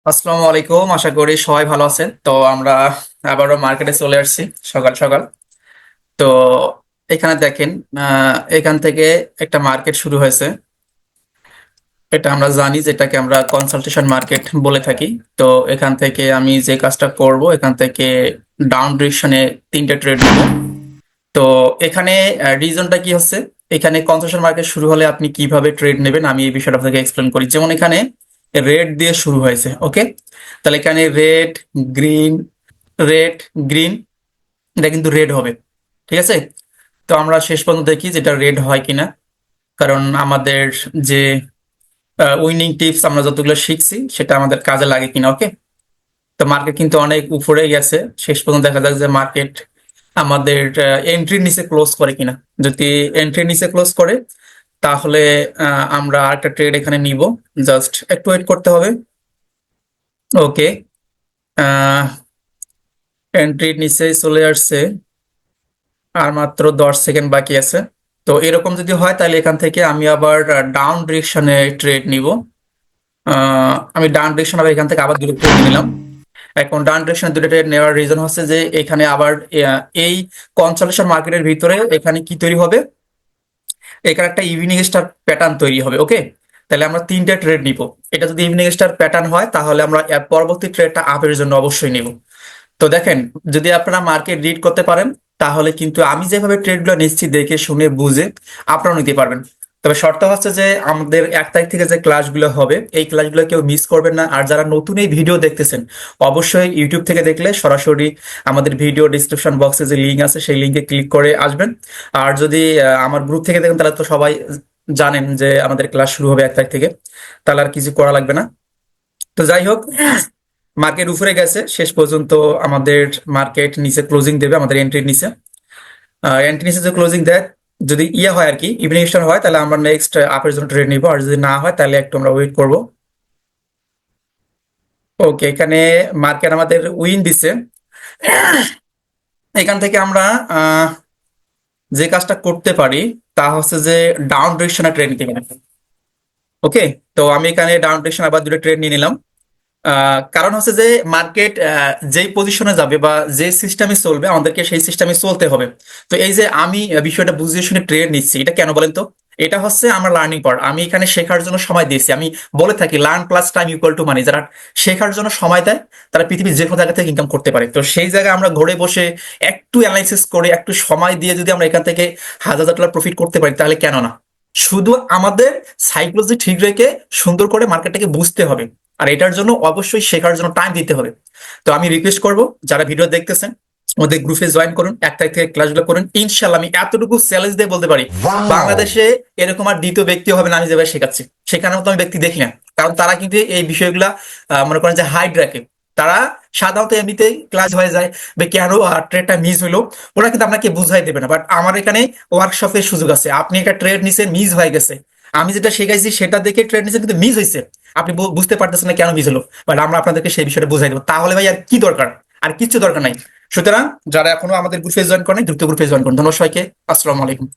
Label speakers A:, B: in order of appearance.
A: আসসালামু আলাইকুম, আশা করি সবাই ভালো আছেন। তো আমরা আবারও মার্কেটে চলে আসছি সকাল সকাল। তো এখানে দেখেন, এখান থেকে একটা মার্কেট শুরু হয়েছে। এটা আমরা জানি, যেটাকে আমরা কনসালটেশন মার্কেট বলে থাকি। তো এখান থেকে আমি যে কাজটা করব, এখান থেকে ডাউন ডিরেকশনে তিনটে ট্রেড নিব। তো এখানে রিজনটা কি হচ্ছে, এখানে কনসেশন মার্কেট শুরু হলে আপনি কিভাবে ট্রেড নেবেন আমি এই বিষয়টা আপনাকে এক্সপ্লেন করি। যেমন এখানে রেড দিয়ে শুরু হয়েছে, ওকে। তাহলে এখানে রেড, গ্রিন, রেড, গ্রিন, এটা কিন্তু রেড হবে, ঠিক আছে। তো আমরা শেষ পর্যন্ত দেখি যেটা রেড হয় কিনা, কারণ আমাদের যে উইনিং টিপস আমরা যতগুলো শিখছি সেটা আমাদের কাজে লাগে কিনা, ওকে। তো মার্কেট কিন্তু অনেক উপরে গেছে, শেষ পর্যন্ত দেখা যাক যে মার্কেট আমাদের এন্ট্রির নিচে ক্লোজ করে কিনা। যদি এন্ট্রির নিচে ক্লোজ করে তাহলে আমরা আরেকটা ট্রেড এখানে নিব। জাস্ট একটু ওয়েট করতে হবে, ওকে। এন্ট্রির নিচে চলে আসছে, আর মাত্র 10 সেকেন্ড বাকি আছে। তো এরকম যদি হয় তাহলে এখান থেকে আমি আবার ডাউন ডিরেকশনে ট্রেড নিব। আমি ডাউন ডিরেকশন আবার এখান থেকে আবার দুটো ট্রেড নিলাম। এখন ডান ডিরেকশনে দুটো ট্রেড নেওয়ার রিজন হচ্ছে যে এখানে আবার এই কনসালটেশন মার্কেটের ভিতরে এখানে কি তৈরি হবে, এখানে একটা ইভিনিং স্টার প্যাটার্ন তৈরি হবে, ওকে। তাহলে আমরা তিনটা ট্রেড নিব। এটা যদি ইভিনিং স্টার প্যাটার্ন হয় তাহলে আমরা এর পরবর্তী ট্রেডটা আপের জন্য অবশ্যই নিব। তো দেখেন, যদি আপনারা মার্কেট রিড করতে পারেন তাহলে কিন্তু আমি যেভাবে ট্রেডগুলো নিচ্ছি দেখে শুনে বুঝে আপনারাও নিতে পারবেন। তবে শর্ত হচ্ছে যে আমাদের 1 তারিখ থেকে যে ক্লাসগুলো হবে এই ক্লাসগুলো কেউ মিস করবেন না। আর যারা নতুন এই ভিডিও দেখতেছেন অবশ্যই ইউটিউব থেকে দেখলে সরাসরি আমাদের ভিডিও ডিসক্রিপশন বক্সে যে লিঙ্ক আছে সেই লিঙ্কে ক্লিক করে আসবেন। আর যদি আমার গ্রুপ থেকে দেখেন তাহলে তো সবাই জানেন যে আমাদের ক্লাস শুরু হবে 1 তারিখ থেকে, তাহলে আর কিছু করা লাগবে না। তো যাই হোক, মার্কেট উপরে গেছে, শেষ পর্যন্ত আমাদের মার্কেট নিচে ক্লোজিং দেবে আমাদের এন্ট্রির নিচে। এন্ট্রি নিচে যে ক্লোজিং দেয়, যদি ইয়ে হয় আর কি ইভিনিং স্টার হয় তাহলে আমরা নেক্সট আপের জন্য ট্রেড নিব, আর যদি না হয় তাহলে একটু আমরা ওয়েট করব। ওকে, এখানে মার্কেট আমাদের উইন দিছে। এখান থেকে আমরা যে কাজটা করতে পারি তা হচ্ছে যে ডাউন ডিরেকশনে ট্রেড নিতে পারি, ওকে। তো আমি এখানে ডাউন ডিরেকশন আবার দুটো ট্রেড নিয়ে নিলাম। কারণ হচ্ছে যে মার্কেট যেই পজিশনে যাবে বা যে সিস্টেমে চলবে আমাদেরকে সেই সিস্টেমে চলতে হবে। তো এই যে আমি বিষয়টা বুঝিয়ে শুনে ট্রেড নিচ্ছি, এটা কেন বলেন তো? এটা হচ্ছে আমার লার্নিং পার্ট। আমি এখানে শেখার জন্য সময় দিয়েছি। আমি বলে থাকি learn plus time equal to money. যারা শেখার জন্য সময় দেয় তারা পৃথিবীর যে কোনো জায়গা থেকে ইনকাম করতে পারে। তো সেই জায়গায় আমরা ঘরে বসে একটু অ্যানালাইসিস করে একটু সময় দিয়ে যদি আমরা এখান থেকে হাজার হাজার ডলার প্রফিট করতে পারি তাহলে কেন না। শুধু আমাদের সাইকোলজি ঠিক রেখে সুন্দর করে মার্কেটটাকে বুঝতে হবে, আর এটার জন্য অবশ্যই শেখার জন্য টাইম দিতে হবে। তো আমি রিকোয়েস্ট করব যারা ভিডিও দেখতেছেন আমাদের গ্রুপে জয়েন করুন, 1 তারিখ থেকে ক্লাসগুলো করুন। ইনশাল্লাহ আমি এতটুকু চ্যালেঞ্জ দিয়ে বলতে পারি বাংলাদেশে এরকম আর দ্বিতীয় ব্যক্তিও হবে না আমি যেভাবে শেখাচ্ছি। সেখানেও তো আমি ব্যক্তি দেখি না, কারণ তারা কিন্তু এই বিষয়গুলা মনে করেন যে হাইড রাখে। তারা সাধারণত এমনিতেই ক্লাস হয়ে যায় বা কেন ট্রেডটা মিস হইলো ওরা কিন্তু আপনাকে বুঝাই দেবে না। বাট আমার এখানে ওয়ার্কশপের সুযোগ আছে। আপনি একটা ট্রেড নিছেন, মিস হয়ে গেছে, আমি যেটা শেখাইছি সেটা দেখে ট্রেড নিছেন কিন্তু মিস হয়েছে, আপনি বুঝতে পারতেছেন না কেন মিস হলো, বাট আমরা আপনাদেরকে সেই বিষয়টা বুঝাই দেবো। তাহলে ভাই আর কি দরকার, আর কিচ্ছু দরকার নাই। সুতরাং যারা এখনো আমাদের গ্রুপে জয়েন করেন দ্রুত গ্রুপে জয়েন করুন। ধন্যবাদ সবাইকে, আসসালামু আলাইকুম।